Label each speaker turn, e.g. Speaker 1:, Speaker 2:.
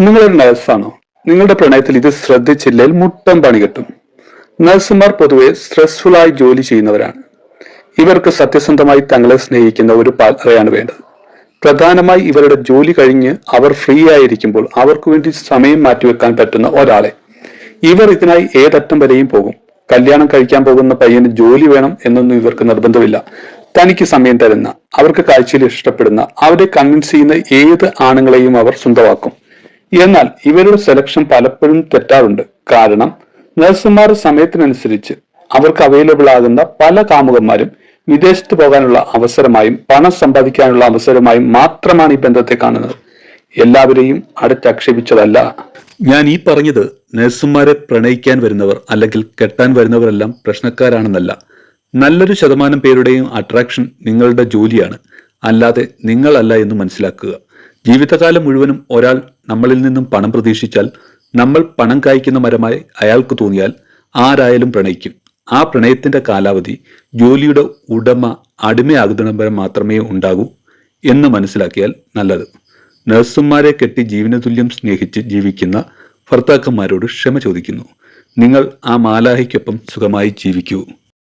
Speaker 1: നിങ്ങളൊരു നഴ്സാണോ? നിങ്ങളുടെ പ്രണയത്തിൽ ഇത് ശ്രദ്ധിച്ചില്ലെങ്കിൽ മുട്ടം പണി കിട്ടും. നഴ്സുമാർ പൊതുവെ സ്ട്രെസ്ഫുൾ ആയി ജോലി ചെയ്യുന്നവരാണ്. ഇവർക്ക് സത്യസന്ധമായി തങ്ങളെ സ്നേഹിക്കുന്ന ഒരു പാർട്ണറെയാണ് വേണ്ടത്. പ്രധാനമായി ഇവരുടെ ജോലി കഴിഞ്ഞ് അവർ ഫ്രീ ആയിരിക്കുമ്പോൾ അവർക്ക് വേണ്ടി സമയം മാറ്റിവെക്കാൻ പറ്റുന്ന ഒരാളെ. ഇവർ ഇതിനായി ഏതറ്റം വരെയും പോകും. കല്യാണം കഴിക്കാൻ പോകുന്ന പയ്യന് ജോലി വേണം എന്നൊന്നും ഇവർക്ക് നിർബന്ധമില്ല. തനിക്ക് സമയം തരുന്ന, അവർക്ക് കാഴ്ചയിൽ ഇഷ്ടപ്പെടുന്ന, അവരെ കൺവിൻസ് ചെയ്യുന്ന ഏത് ആണുങ്ങളെയും അവർ സ്വന്തമാക്കും. എന്നാൽ ഇവരുടെ സെലക്ഷൻ പലപ്പോഴും തെറ്റാറുണ്ട്. കാരണം നഴ്സുമാർ സമയത്തിനനുസരിച്ച് അവർക്ക് അവൈലബിൾ ആകുന്ന പല കാമുകന്മാരും വിദേശത്ത് പോകാനുള്ള അവസരമായും പണം സമ്പാദിക്കാനുള്ള അവസരമായും മാത്രമാണ് ഈ ബന്ധത്തെ കാണുന്നത്. എല്ലാവരെയും അടുത്താക്ഷേപിച്ചതല്ല ഞാൻ ഈ പറഞ്ഞത്. നഴ്സുമാരെ പ്രണയിക്കാൻ വരുന്നവർ അല്ലെങ്കിൽ കെട്ടാൻ വരുന്നവരെല്ലാം പ്രശ്നക്കാരാണെന്നല്ല. നല്ലൊരു ശതമാനം പേരുടെയും അട്രാക്ഷൻ നിങ്ങളുടെ ജോലിയാണ്, അല്ലാതെ നിങ്ങളല്ല എന്ന് മനസ്സിലാക്കുക. ജീവിതകാലം മുഴുവനും ഒരാൾ നമ്മളിൽ നിന്നും പണം പ്രതീക്ഷിച്ചാൽ, നമ്മൾ പണം കായ്ക്കുന്ന മരമായി അയാൾക്ക് തോന്നിയാൽ ആരായാലും പ്രണയിക്കും. ആ പ്രണയത്തിന്റെ കാലാവധി ജോലിയുടെ ഉടമ അടിമയാകുന്നിടം വരെ മാത്രമേ ഉണ്ടാകൂ എന്ന് മനസ്സിലാക്കിയാൽ നല്ലത്. നഴ്സുമാരെ കെട്ടി ജീവനതുല്യം സ്നേഹിച്ച് ജീവിക്കുന്ന ഭർത്താക്കന്മാരോട് ക്ഷമ ചോദിക്കുന്നു. നിങ്ങൾ ആ മാലാഹയ്ക്കൊപ്പം സുഖമായി ജീവിക്കൂ.